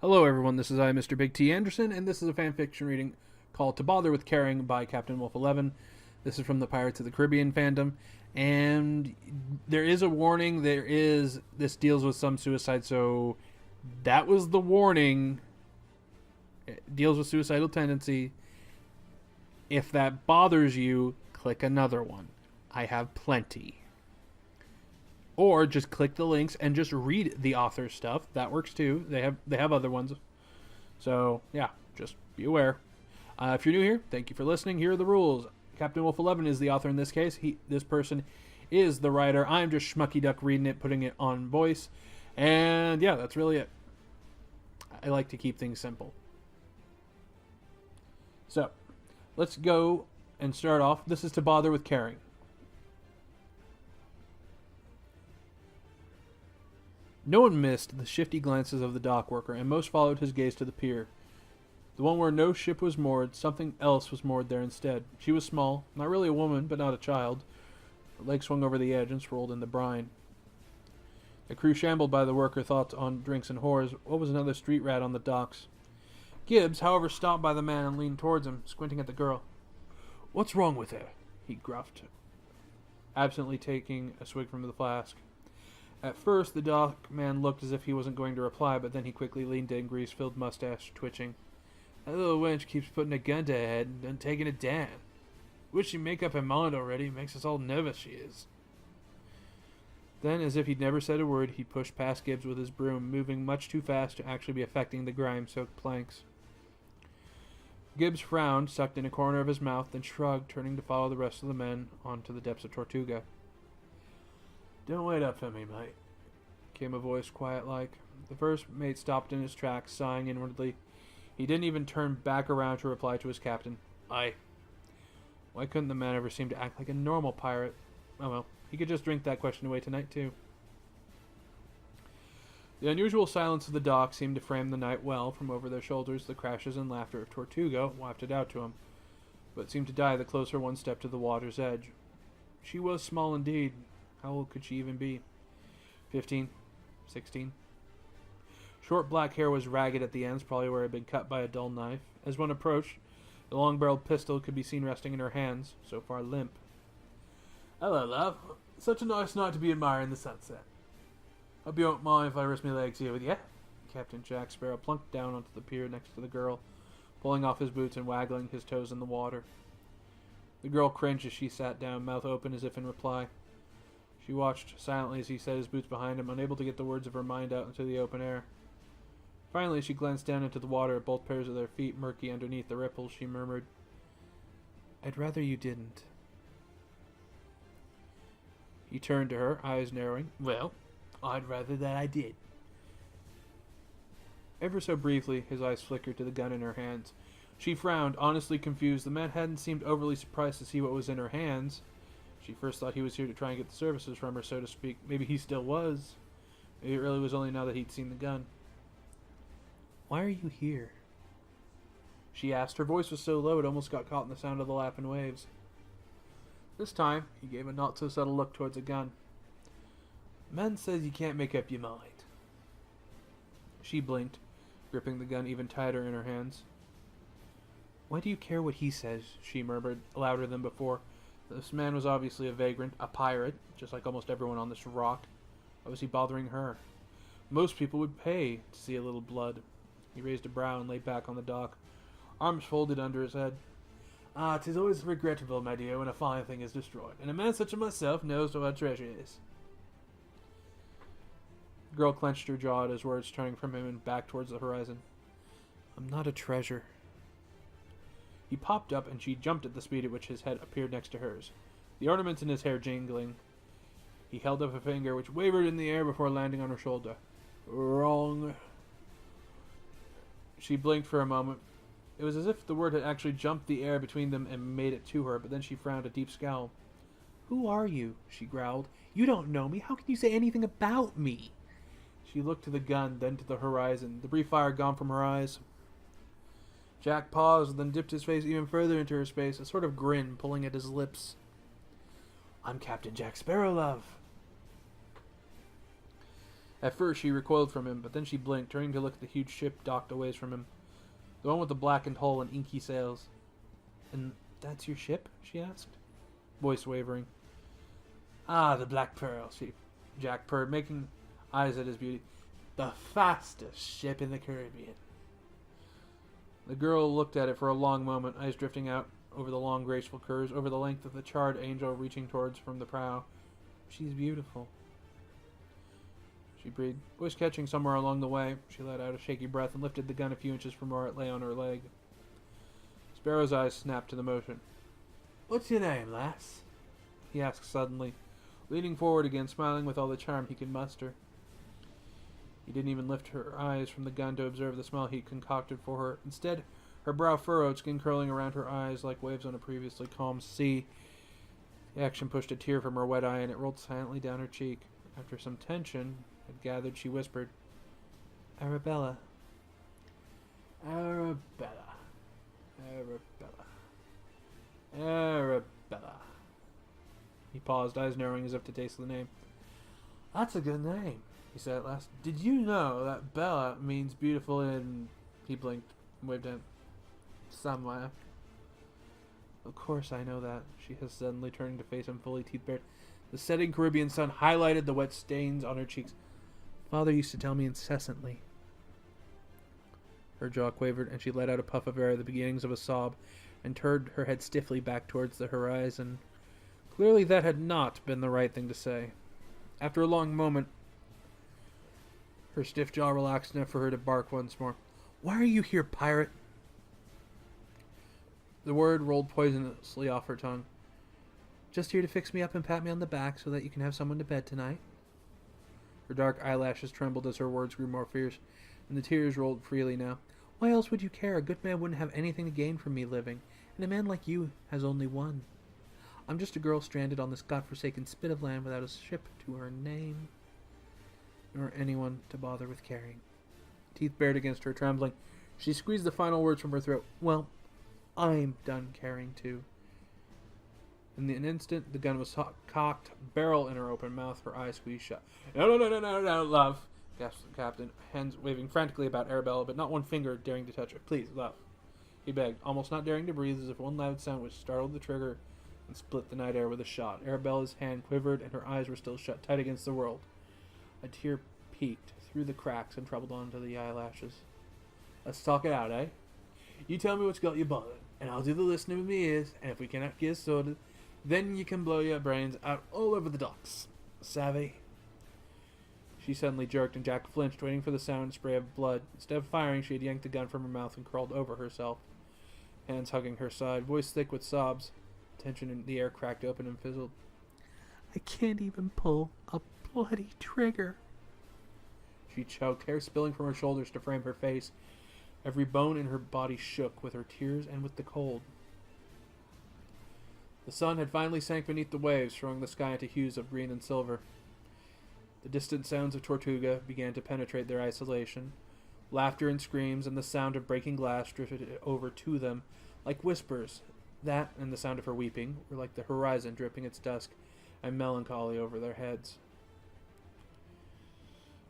Hello everyone, this is I, Mr. Big T Anderson, and this is a fanfiction reading called To Bother With Caring by CaptainWolfe11. This is from the Pirates of the Caribbean fandom, and there is a warning, this deals with some suicide, so that was the warning. It deals with suicidal tendency. If that bothers you, click another one. I have plenty. Or just click the links and just read the author's stuff. That works too. They have other ones. So yeah, just be aware. If you're new here, thank you for listening. Here are the rules. CaptainWolfe11 is the author in this case. This person is the writer. I'm just Schmucky Duck reading it, putting it on voice. And yeah, that's really it. I like to keep things simple. So, let's go and start off. This is To Bother With Caring. No one missed the shifty glances of the dock worker, and most followed his gaze to the pier. The one where no ship was moored, something else was moored there instead. She was small, not really a woman, but not a child. Her legs swung over the edge and swirled in the brine. The crew shambled by the worker, thoughts on drinks and whores. What was another street rat on the docks? Gibbs, however, stopped by the man and leaned towards him, squinting at the girl. "What's wrong with her?" he gruffed, absently taking a swig from the flask. At first, the dock man looked as if he wasn't going to reply, but then he quickly leaned in, grease-filled mustache twitching. "That little wench keeps putting a gun to her head and taking it down. Wish she'd make up her mind already. Makes us all nervous, she is." Then, as if he'd never said a word, he pushed past Gibbs with his broom, moving much too fast to actually be affecting the grime-soaked planks. Gibbs frowned, sucked in a corner of his mouth, then shrugged, turning to follow the rest of the men onto the depths of Tortuga. "Don't wait up for me, mate," came a voice quiet-like. The first mate stopped in his tracks, sighing inwardly. He didn't even turn back around to reply to his captain. "Aye." Why couldn't the man ever seem to act like a normal pirate? Oh well, he could just drink that question away tonight, too. The unusual silence of the dock seemed to frame the night well. From over their shoulders, the crashes and laughter of Tortuga wafted out to him, but seemed to die the closer one stepped to the water's edge. She was small indeed. How old could she even be? 15? 16? Short black hair was ragged at the ends, probably where it had been cut by a dull knife. As one approached, the long-barreled pistol could be seen resting in her hands, so far limp. "Hello, love. Such a nice night to be admiring the sunset. Hope you won't mind if I rest my legs here with you." Captain Jack Sparrow plunked down onto the pier next to the girl, pulling off his boots and waggling his toes in the water. The girl cringed as she sat down, mouth open as if in reply. She watched silently as he set his boots behind him, unable to get the words of her mind out into the open air. Finally, she glanced down into the water at both pairs of their feet, murky underneath the ripples. She murmured, "I'd rather you didn't." He turned to her, eyes narrowing. "Well, I'd rather that I did." Ever so briefly, his eyes flickered to the gun in her hands. She frowned, honestly confused. The man hadn't seemed overly surprised to see what was in her hands. She first thought he was here to try and get the services from her, so to speak. Maybe he still was. Maybe it really was only now that he'd seen the gun. "Why are you here?" she asked. Her voice was so low it almost got caught in the sound of the lapping waves. This time, he gave a not-so-subtle look towards the gun. "Man says you can't make up your mind." She blinked, gripping the gun even tighter in her hands. "Why do you care what he says?" she murmured, louder than before. This man was obviously a vagrant, a pirate, just like almost everyone on this rock. Why was he bothering her? Most people would pay to see a little blood. He raised a brow and lay back on the dock, arms folded under his head. "Ah, 'tis always regrettable, my dear, when a fine thing is destroyed, and a man such as myself knows what a treasure is." The girl clenched her jaw at his words, turning from him and back towards the horizon. "I'm not a treasure." He popped up, and she jumped at the speed at which his head appeared next to hers, the ornaments in his hair jingling. He held up a finger, which wavered in the air before landing on her shoulder. "Wrong." She blinked for a moment. It was as if the word had actually jumped the air between them and made it to her, but then she frowned a deep scowl. "Who are you?" she growled. "You don't know me. How can you say anything about me?" She looked to the gun, then to the horizon, the brief fire gone from her eyes. Jack paused, then dipped his face even further into her space, a sort of grin pulling at his lips. "I'm Captain Jack Sparrow, love." At first she recoiled from him, but then she blinked, turning to look at the huge ship docked away from him. The one with the blackened hull and inky sails. "And that's your ship?" she asked, voice wavering. "Ah, the Black Pearl," Jack purred, making eyes at his beauty. "The fastest ship in the Caribbean." The girl looked at it for a long moment, eyes drifting out over the long, graceful curves, over the length of the charred angel reaching towards from the prow. "She's beautiful," she breathed, voice catching somewhere along the way. She let out a shaky breath and lifted the gun a few inches from where it lay on her leg. Sparrow's eyes snapped to the motion. "What's your name, lass?" he asked suddenly, leaning forward again, smiling with all the charm he could muster. He didn't even lift her eyes from the gun to observe the smile he'd concocted for her. Instead, her brow furrowed, skin curling around her eyes like waves on a previously calm sea. The action pushed a tear from her wet eye, and it rolled silently down her cheek. After some tension had gathered, she whispered, "Arabella." "Arabella. Arabella. Arabella." He paused, eyes narrowing as if to taste the name. "That's a good name," he said at last. "Did you know that Bella means beautiful in..." He blinked and waved at somewhere. "Of course I know that," she hissed, suddenly turning to face him, fully teeth bared. The setting Caribbean sun highlighted the wet stains on her cheeks. "Father used to tell me incessantly." Her jaw quavered, and she let out a puff of air, the beginnings of a sob, and turned her head stiffly back towards the horizon. Clearly that had not been the right thing to say. After a long moment, her stiff jaw relaxed enough for her to bark once more. "Why are you here, pirate?" The word rolled poisonously off her tongue. "Just here to fix me up and pat me on the back so that you can have someone to bed tonight." Her dark eyelashes trembled as her words grew more fierce, and the tears rolled freely now. "Why else would you care? A good man wouldn't have anything to gain from me living, and a man like you has only one. I'm just a girl stranded on this godforsaken spit of land without a ship to her name, nor anyone to bother with carrying." Teeth bared against her, trembling. She squeezed the final words from her throat. "Well, I'm done caring too." In an instant, the gun was cocked, barrel in her open mouth, her eyes squeezed shut. No, love," gasped the captain, hands waving frantically about Arabella, but not one finger daring to touch her. "Please, love," he begged, almost not daring to breathe, as if one loud sound would startle the trigger and split the night air with a shot. Arabella's hand quivered, and her eyes were still shut tight against the world. A tear peeked through the cracks and troubled onto the eyelashes. "Let's talk it out, eh? You tell me what's got you bothered, and I'll do the listening with me ears, and if we cannot get sorted, then you can blow your brains out all over the docks. Savvy?" She suddenly jerked, and Jack flinched, waiting for the sound and spray of blood. Instead of firing, she had yanked the gun from her mouth and crawled over herself, hands hugging her side, voice thick with sobs. Tension in the air cracked open and fizzled. "I can't even pull a bloody trigger," she choked, hair spilling from her shoulders to frame her face. Every bone in her body shook with her tears and with the cold. The sun had finally sank beneath the waves, throwing the sky into hues of green and silver. The distant sounds of Tortuga began to penetrate their isolation. Laughter and screams and the sound of breaking glass drifted over to them like whispers. That and the sound of her weeping were like the horizon dripping its dusk and melancholy over their heads.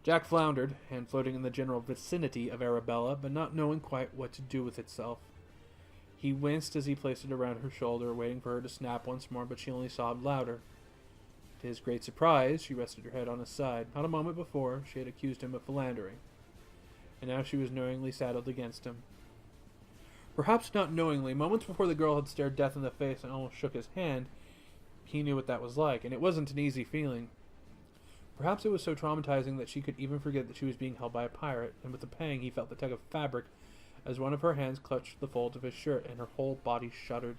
Jack floundered, hand floating in the general vicinity of Arabella, but not knowing quite what to do with itself. He winced as he placed it around her shoulder, waiting for her to snap once more, but she only sobbed louder. To his great surprise, she rested her head on his side. Not a moment before, she had accused him of philandering, and now she was knowingly saddled against him. Perhaps not knowingly, moments before the girl had stared death in the face and almost shook his hand, he knew what that was like, and it wasn't an easy feeling. Perhaps it was so traumatizing that she could even forget that she was being held by a pirate, and with a pang he felt the tug of fabric as one of her hands clutched the folds of his shirt, and her whole body shuddered.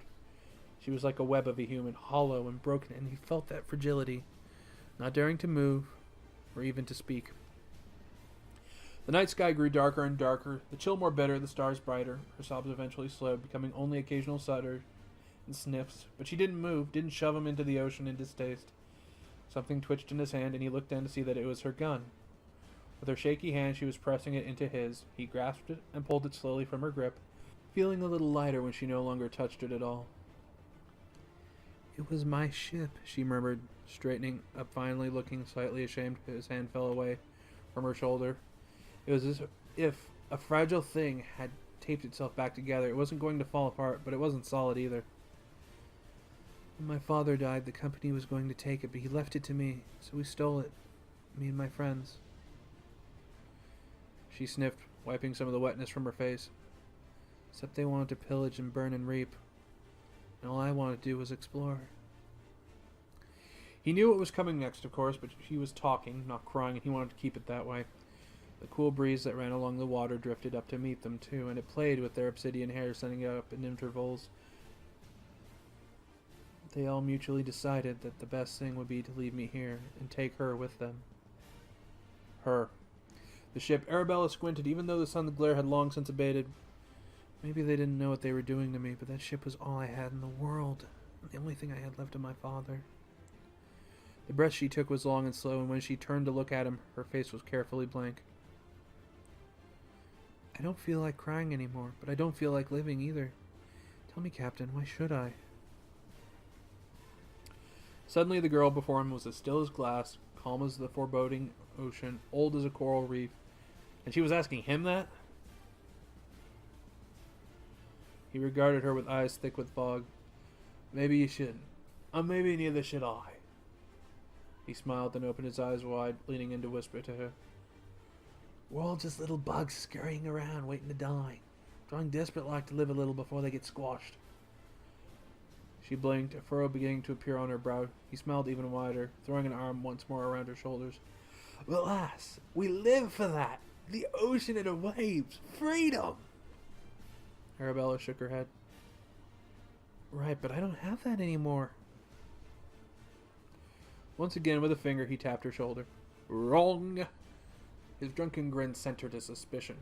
She was like a web of a human, hollow and broken, and he felt that fragility, not daring to move, or even to speak. The night sky grew darker and darker, the chill more bitter, the stars brighter. Her sobs eventually slowed, becoming only occasional shudders and sniffs, but she didn't move, didn't shove him into the ocean in distaste. Something twitched in his hand, and he looked down to see that it was her gun. With her shaky hand, she was pressing it into his. He grasped it and pulled it slowly from her grip, feeling a little lighter when she no longer touched it at all. "It was my ship," she murmured, straightening up finally, looking slightly ashamed. His hand fell away, from her shoulder. It was as if a fragile thing had taped itself back together. It wasn't going to fall apart, but it wasn't solid either. When my father died, the company was going to take it, but he left it to me, so we stole it. Me and my friends. She sniffed, wiping some of the wetness from her face. Except they wanted to pillage and burn and reap. And all I wanted to do was explore. He knew what was coming next, of course, but he was talking, not crying, and he wanted to keep it that way. The cool breeze that ran along the water drifted up to meet them, too, and it played with their obsidian hair, sending it up in intervals. They all mutually decided that the best thing would be to leave me here and take her with them. Her. The ship Arabella squinted, even though the sun's glare had long since abated. Maybe they didn't know what they were doing to me, but that ship was all I had in the world. The only thing I had left of my father. The breath she took was long and slow, and when she turned to look at him, her face was carefully blank. I don't feel like crying anymore, but I don't feel like living either. Tell me, Captain, why should I? Suddenly the girl before him was as still as glass, calm as the foreboding ocean, old as a coral reef. And she was asking him that? He regarded her with eyes thick with fog. Maybe you shouldn't. Maybe neither should I. He smiled and opened his eyes wide, leaning in to whisper to her. We're all just little bugs scurrying around, waiting to die. Trying desperate like to live a little before they get squashed. She blinked, a furrow beginning to appear on her brow. He smiled even wider, throwing an arm once more around her shoulders. But lass, we live for that. The ocean and the waves. Freedom! Arabella shook her head. Right, but I don't have that anymore. Once again, with a finger, he tapped her shoulder. Wrong! His drunken grin centered his suspicion.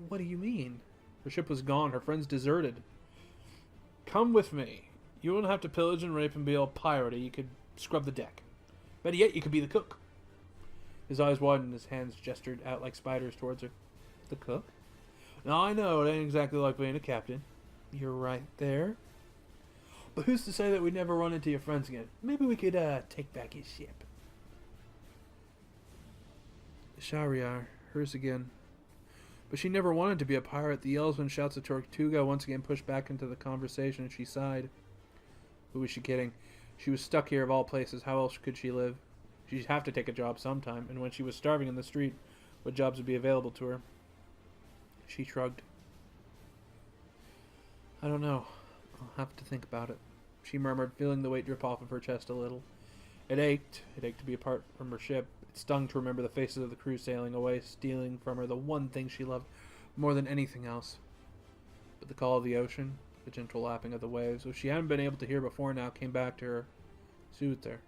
What do you mean? Her ship was gone. Her friends deserted. Come with me. You won't have to pillage and rape and be all piratey. You could scrub the deck. Better yet, you could be the cook. His eyes widened. His hands gestured out like spiders towards her. The cook? Now, I know it ain't exactly like being a captain. You're right there. But who's to say that we'd never run into your friends again? Maybe we could take back his ship. Shahryar, hers again. But she never wanted to be a pirate. The yells and shouts of Tortuga once again pushed back into the conversation, and she sighed. Who was she kidding? She was stuck here of all places. How else could she live? She'd have to take a job sometime, and when she was starving in the street, what jobs would be available to her? She shrugged. I don't know. I'll have to think about it, she murmured, feeling the weight drip off of her chest a little. It ached. It ached to be apart from her ship. It stung to remember the faces of the crew sailing away, stealing from her the one thing she loved more than anything else. But the call of the ocean, the gentle lapping of the waves, which she hadn't been able to hear before now, came back to her, soothed her,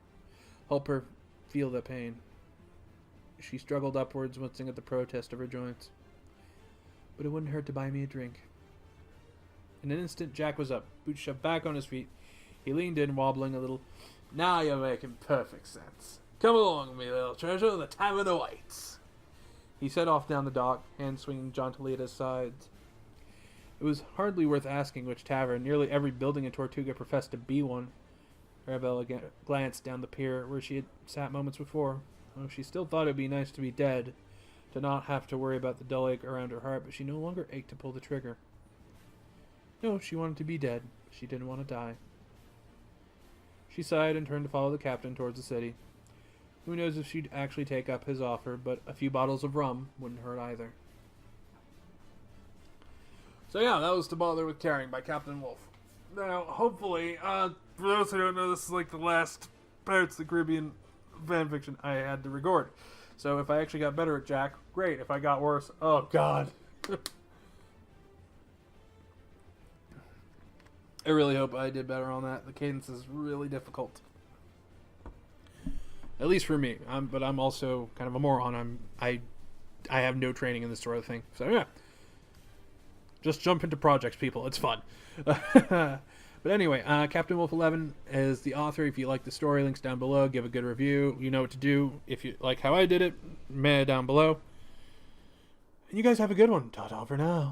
helped her feel the pain. She struggled upwards, wincing at the protest of her joints. But it wouldn't hurt to buy me a drink. In an instant, Jack was up, boots shoved back on his feet. He leaned in, wobbling a little. Now you're making perfect sense. Come along with me, little treasure. The tavern awaits. He set off down the dock, hands swinging jauntily at his sides. It was hardly worth asking which tavern. Nearly every building in Tortuga professed to be one. Arabella glanced down the pier where she had sat moments before. Oh, she still thought it would be nice to be dead, to not have to worry about the dull ache around her heart, but she no longer ached to pull the trigger. No, she wanted to be dead. She didn't want to die. She sighed and turned to follow the captain towards the city. Who knows if she'd actually take up his offer, but a few bottles of rum wouldn't hurt either. So yeah, that was To Bother With Caring by Captain Wolf. Now, hopefully, for those who don't know, this is like the last Pirates of the Caribbean fanfiction I had to record. So if I actually got better at Jack, great. If I got worse, oh god. I really hope I did better on that. The cadence is really difficult. At least for me. But I'm also kind of a moron. I have no training in this sort of thing. So yeah. Just jump into projects, people. It's fun. But anyway, CaptainWolfe11 is the author. If you like the story, links down below. Give a good review. You know what to do. If you like how I did it, meh down below. And you guys have a good one. Ta-ta for now.